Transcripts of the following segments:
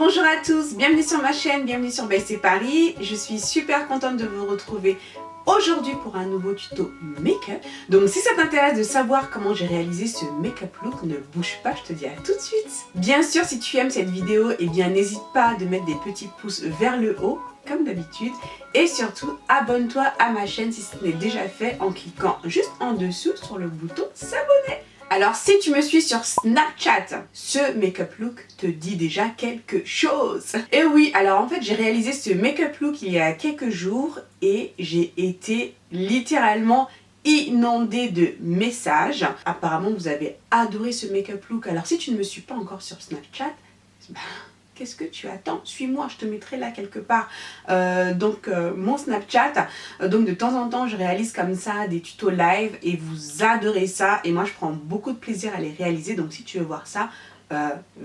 Bonjour à tous, bienvenue sur ma chaîne, bienvenue sur Belle c'est Paris. Je suis super contente de vous retrouver aujourd'hui pour un nouveau tuto make-up. Donc si ça t'intéresse de savoir comment j'ai réalisé ce make-up look, ne bouge pas, je te dis à tout de suite. Bien sûr, si tu aimes cette vidéo, eh bien n'hésite pas de mettre des petits pouces vers le haut, comme d'habitude. Et surtout, abonne-toi à ma chaîne si ce n'est déjà fait en cliquant juste en dessous sur le bouton s'abonner. Alors si tu me suis sur Snapchat, ce make-up look te dit déjà quelque chose. Et oui, alors en fait j'ai réalisé ce make-up look il y a quelques jours et j'ai été littéralement inondée de messages. Apparemment vous avez adoré ce make-up look. Alors si tu ne me suis pas encore sur Snapchat, qu'est-ce que tu attends? Suis-moi, je te mettrai là quelque part mon Snapchat. Donc de temps en temps, je réalise comme ça des tutos live et vous adorez ça. Et moi, je prends beaucoup de plaisir à les réaliser. Donc si tu veux voir ça,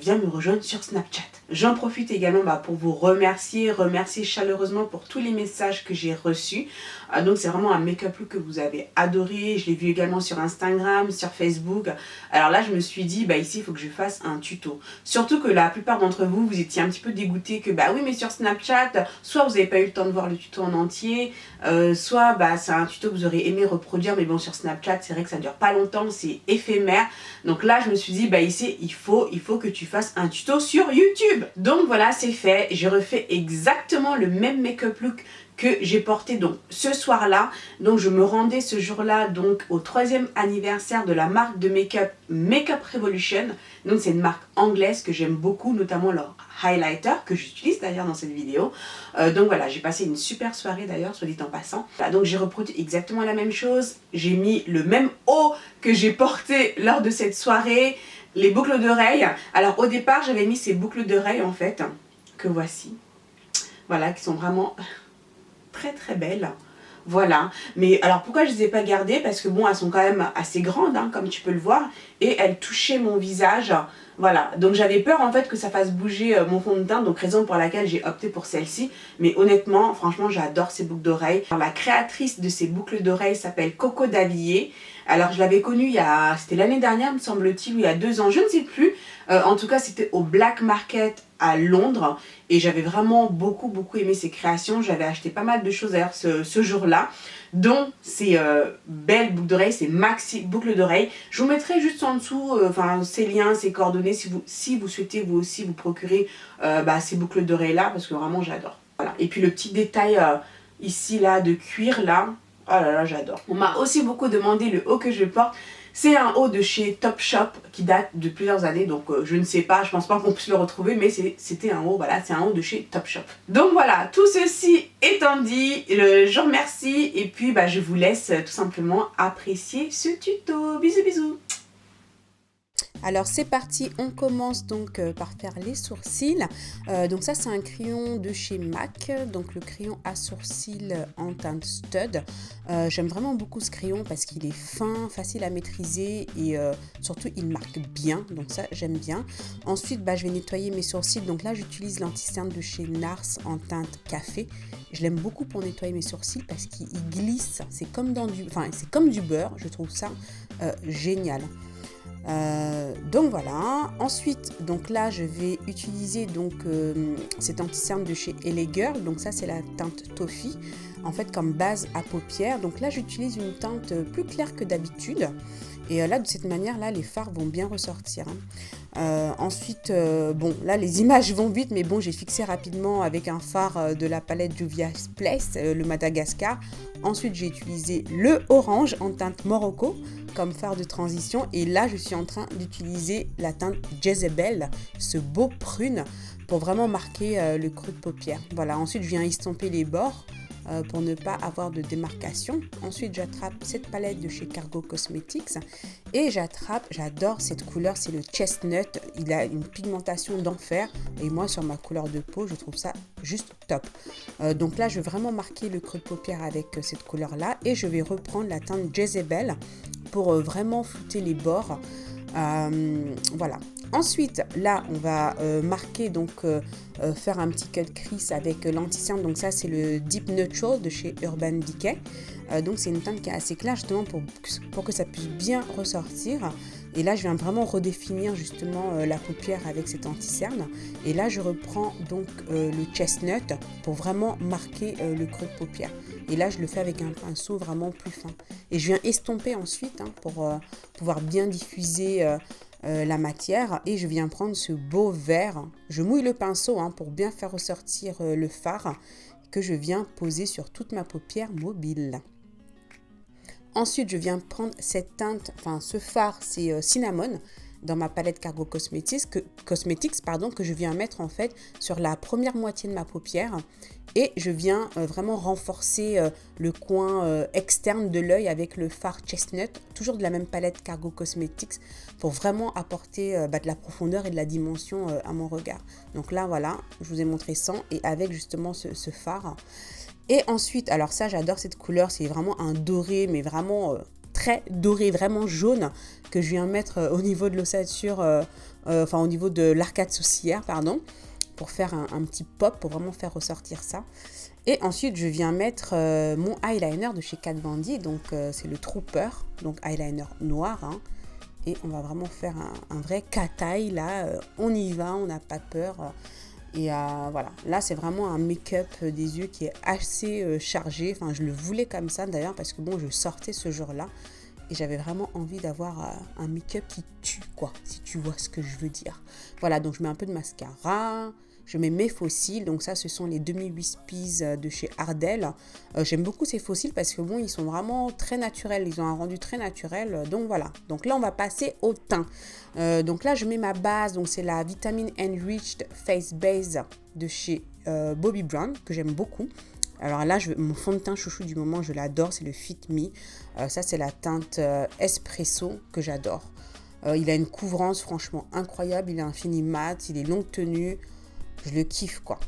viens me rejoindre sur Snapchat. J'en profite également pour vous remercier chaleureusement pour tous les messages que j'ai reçus. Donc c'est vraiment un make-up look que vous avez adoré. Je l'ai vu également sur Instagram, sur Facebook. Alors là je me suis dit ici il faut que je fasse un tuto. Surtout que la plupart d'entre vous, vous étiez un petit peu dégoûtés que oui mais sur Snapchat, soit vous n'avez pas eu le temps de voir le tuto en entier, soit c'est un tuto que vous aurez aimé reproduire, mais bon sur Snapchat c'est vrai que ça dure pas longtemps, c'est éphémère. Donc là je me suis dit ici il faut que tu fasses un tuto sur YouTube. Donc voilà, c'est fait. J'ai refait exactement le même make-up look que j'ai porté donc ce soir-là. Donc je me rendais ce jour-là donc au 3e anniversaire de la marque de make-up Makeup Revolution. Donc c'est une marque anglaise que j'aime beaucoup, notamment leur highlighter que j'utilise d'ailleurs dans cette vidéo. Donc voilà, j'ai passé une super soirée d'ailleurs, soit dit en passant. Voilà, donc j'ai reproduit exactement la même chose. J'ai mis le même haut que j'ai porté lors de cette soirée. Les boucles d'oreilles. Alors au départ j'avais mis ces boucles d'oreilles en fait, que voici. Voilà, qui sont vraiment très très belles. Voilà, mais alors pourquoi je ne les ai pas gardées? Parce que bon, elles sont quand même assez grandes, comme tu peux le voir, et elles touchaient mon visage. Voilà, donc j'avais peur en fait que ça fasse bouger mon fond de teint, donc raison pour laquelle j'ai opté pour celle-ci. Mais honnêtement, franchement, j'adore ces boucles d'oreilles. La créatrice de ces boucles d'oreilles s'appelle Coco Davillier. Alors je l'avais connue c'était l'année dernière me semble-t-il, ou il y a 2 ans, je ne sais plus. En tout cas c'était au Black Market à Londres et j'avais vraiment beaucoup aimé ses créations. J'avais acheté pas mal de choses d'ailleurs ce jour-là, dont ces belles boucles d'oreilles, ces maxi boucles d'oreilles. Je vous mettrai juste en dessous ces liens, ces coordonnées si vous souhaitez vous aussi vous procurer ces boucles d'oreilles là, parce que vraiment j'adore. Voilà. Et puis le petit détail ici là de cuir là, oh là là j'adore. On m'a aussi beaucoup demandé le haut que je porte. C'est un haut de chez Topshop qui date de plusieurs années, donc je ne sais pas, je pense pas qu'on puisse le retrouver, mais c'était un haut, voilà, c'est un haut de chez Topshop. Donc voilà, tout ceci étant dit, je vous remercie et puis je vous laisse tout simplement apprécier ce tuto. Bisous bisous. Alors c'est parti, on commence donc par faire les sourcils. Donc ça c'est un crayon de chez MAC, donc le crayon à sourcils en teinte stud. J'aime vraiment beaucoup ce crayon parce qu'il est fin, facile à maîtriser et surtout il marque bien, donc ça j'aime bien. Ensuite je vais nettoyer mes sourcils, donc là j'utilise l'anti-cerne de chez NARS en teinte café. Je l'aime beaucoup pour nettoyer mes sourcils parce qu'il glisse, c'est comme du beurre, je trouve ça génial. Donc voilà, ensuite donc là je vais utiliser cet anti-cerne de chez LA Girl, donc ça c'est la teinte Toffee en fait comme base à paupières. Donc là j'utilise une teinte plus claire que d'habitude et là de cette manière là les fards vont bien ressortir. Ensuite là les images vont vite, mais bon j'ai fixé rapidement avec un fard de la palette Juvia's Place, le Madagascar. Ensuite j'ai utilisé le orange en teinte Morocco comme fard de transition et là je suis en train d'utiliser la teinte Jezebel, ce beau prune, pour vraiment marquer le creux de paupière. Voilà, ensuite je viens estomper les bords pour ne pas avoir de démarcation. Ensuite, j'attrape cette palette de chez Cargo Cosmetics et j'adore cette couleur, c'est le Chestnut. Il a une pigmentation d'enfer et moi, sur ma couleur de peau, je trouve ça juste top. Donc là, je vais vraiment marquer le creux de paupière avec cette couleur-là et je vais reprendre la teinte Jezebel pour vraiment flouter les bords. Voilà. Ensuite, là, on va marquer, donc faire un petit cut crease avec l'anti-cerne. Donc ça, c'est le Deep Neutral de chez Urban Decay. Donc c'est une teinte qui est assez claire justement pour que ça puisse bien ressortir. Et là, je viens vraiment redéfinir justement la paupière avec cet anti-cerne. Et là, je reprends donc le Chestnut pour vraiment marquer le creux de paupière. Et là, je le fais avec un pinceau vraiment plus fin. Et je viens estomper ensuite pour pouvoir bien diffuser la matière. Et je viens prendre ce beau vert. Je mouille le pinceau pour bien faire ressortir le fard que je viens poser sur toute ma paupière mobile. Ensuite, je viens prendre cette teinte, ce fard, c'est Cinnamon, dans ma palette Cargo Cosmetics, que je viens mettre en fait sur la première moitié de ma paupière. Et je viens vraiment renforcer le coin externe de l'œil avec le fard Chestnut, toujours de la même palette Cargo Cosmetics, pour vraiment apporter de la profondeur et de la dimension à mon regard. Donc là, voilà, je vous ai montré sans et avec justement ce fard. Et ensuite, alors ça, j'adore cette couleur, c'est vraiment un doré, mais vraiment très doré, vraiment jaune, que je viens mettre au niveau de l'ossature, au niveau de l'arcade sourcilière, pardon, pour faire un petit pop, pour vraiment faire ressortir ça. Et ensuite, je viens mettre mon eyeliner de chez Kat Von D, donc c'est le Trooper, donc eyeliner noir, et on va vraiment faire un vrai cat-eye, là, on y va, on n'a pas peur. Et voilà, là c'est vraiment un make-up des yeux qui est assez chargé. Enfin, je le voulais comme ça d'ailleurs parce que bon, je sortais ce jour-là et j'avais vraiment envie d'avoir un make-up qui tue, quoi, si tu vois ce que je veux dire. Voilà, donc je mets un peu de mascara, je mets mes faux cils. Donc ça, ce sont les demi-wispies de chez Ardell. J'aime beaucoup ces faux cils parce que bon, ils sont vraiment très naturels. Ils ont un rendu très naturel. Donc voilà. Donc là, on va passer au teint. Donc là, je mets ma base. Donc c'est la Vitamin Enriched Face Base de chez Bobbi Brown que j'aime beaucoup. Alors là, mon fond de teint chouchou du moment, je l'adore. C'est le Fit Me. Ça, c'est la teinte Espresso que j'adore. Il a une couvrance franchement incroyable. Il est infini mat. Il est longue tenue. Je le kiffe, quoi.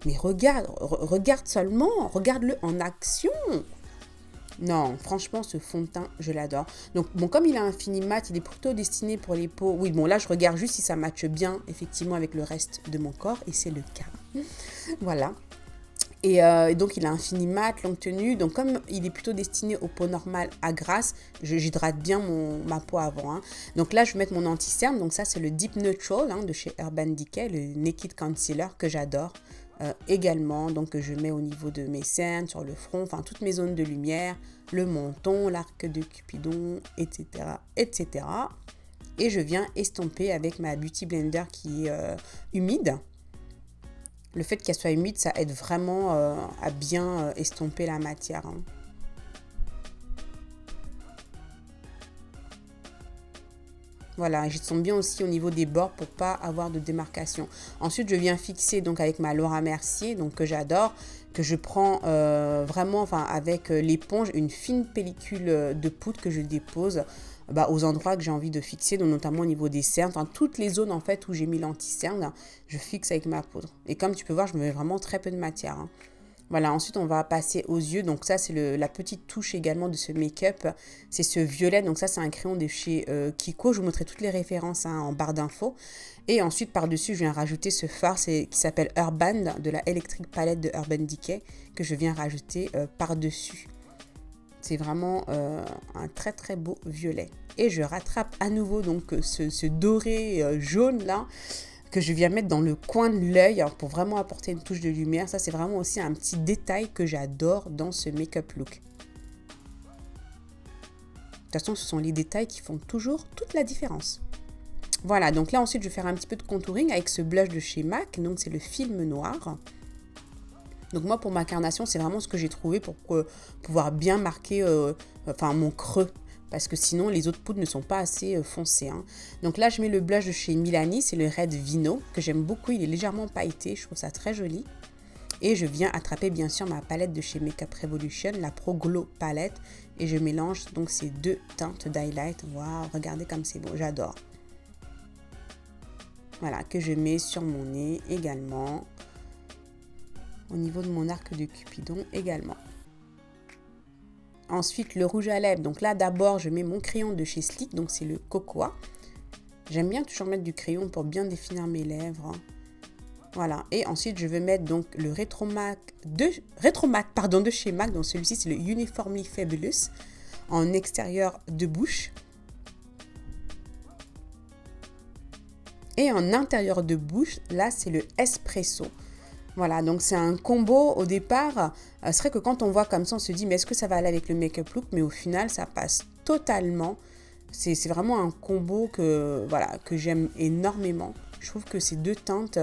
Mais regarde seulement, regarde-le en action. Non, franchement, ce fond de teint, je l'adore. Donc, bon, comme il a un fini mat, il est plutôt destiné pour les peaux. Oui, bon, là, je regarde juste si ça matche bien, effectivement, avec le reste de mon corps. Et c'est le cas. Voilà. Et donc, il a un fini mat, longue tenue. Donc, comme il est plutôt destiné aux peaux normales à grasse, j'hydrate bien ma peau avant. Donc là, je vais mettre mon anti-cerne. Donc ça, c'est le Deep Neutral de chez Urban Decay, le Naked Concealer que j'adore également. Donc, je mets au niveau de mes cernes, sur le front, enfin, toutes mes zones de lumière, le menton, l'arc de Cupidon, etc., etc. Et je viens estomper avec ma Beauty Blender qui est humide. Le fait qu'elle soit humide, ça aide vraiment à bien estomper la matière. Voilà, j'estompe bien aussi au niveau des bords pour pas avoir de démarcation. Ensuite, je viens fixer donc avec ma Laura Mercier, donc que j'adore, que je prends vraiment, avec l'éponge, une fine pellicule de poudre que je dépose aux endroits que j'ai envie de fixer, donc notamment au niveau des cernes, toutes les zones en fait où j'ai mis l'anti-cerne, je fixe avec ma poudre. Et comme tu peux voir, je me mets vraiment très peu de matière. Voilà, ensuite on va passer aux yeux, donc ça c'est la petite touche également de ce make-up, c'est ce violet, donc ça c'est un crayon de chez Kiko, je vous montrerai toutes les références en barre d'infos. Et ensuite par-dessus je viens rajouter ce fard qui s'appelle Urban, de la Electric Palette de Urban Decay, que je viens rajouter par-dessus. C'est vraiment un très très beau violet. Et je rattrape à nouveau donc ce doré jaune là que je viens mettre dans le coin de l'œil pour vraiment apporter une touche de lumière. Ça c'est vraiment aussi un petit détail que j'adore dans ce make-up look. De toute façon, ce sont les détails qui font toujours toute la différence. Voilà, donc là ensuite je vais faire un petit peu de contouring avec ce blush de chez MAC. Donc c'est le Film Noir. Donc moi, pour ma carnation, c'est vraiment ce que j'ai trouvé pour pouvoir bien marquer mon creux. Parce que sinon, les autres poudres ne sont pas assez foncées. Donc là, je mets le blush de chez Milani. C'est le Red Vino, que j'aime beaucoup. Il est légèrement pailleté. Je trouve ça très joli. Et je viens attraper bien sûr ma palette de chez Makeup Revolution, la Pro Glow palette. Et je mélange donc ces deux teintes d'highlight. Waouh, regardez comme c'est beau, j'adore. Voilà, que je mets sur mon nez également. Au niveau de mon arc de Cupidon également. Ensuite, le rouge à lèvres. Donc là, d'abord, je mets mon crayon de chez Sleek. Donc c'est le Cocoa. J'aime bien toujours mettre du crayon pour bien définir mes lèvres. Voilà. Et ensuite, je vais mettre donc le Retromac de chez MAC. Donc celui-ci, c'est le Uniformly Fabulous en extérieur de bouche. Et en intérieur de bouche, là, c'est le Espresso. Voilà, donc c'est un combo au départ. C'est vrai que quand on voit comme ça, on se dit, mais est-ce que ça va aller avec le make-up look? Mais au final, ça passe totalement. C'est vraiment un combo que j'aime énormément. Je trouve que ces deux teintes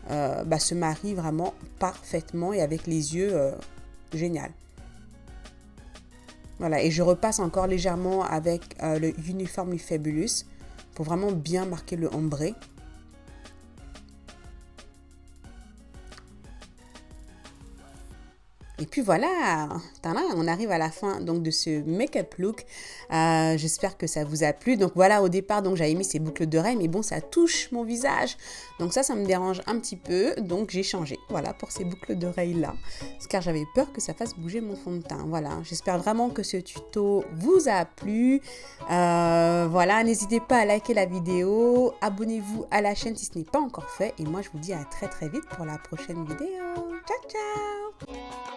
se marient vraiment parfaitement et avec les yeux, génial. Voilà, et je repasse encore légèrement avec le Uniformly Fabulous pour vraiment bien marquer le ombré. Et puis voilà, on arrive à la fin donc de ce make-up look. J'espère que ça vous a plu. Donc voilà, au départ, donc j'avais mis ces boucles d'oreilles, mais bon, ça touche mon visage. Donc ça me dérange un petit peu. Donc j'ai changé, voilà, pour ces boucles d'oreilles-là. Car j'avais peur que ça fasse bouger mon fond de teint. Voilà, j'espère vraiment que ce tuto vous a plu. Voilà, n'hésitez pas à liker la vidéo. Abonnez-vous à la chaîne si ce n'est pas encore fait. Et moi, je vous dis à très très vite pour la prochaine vidéo. Ciao, ciao!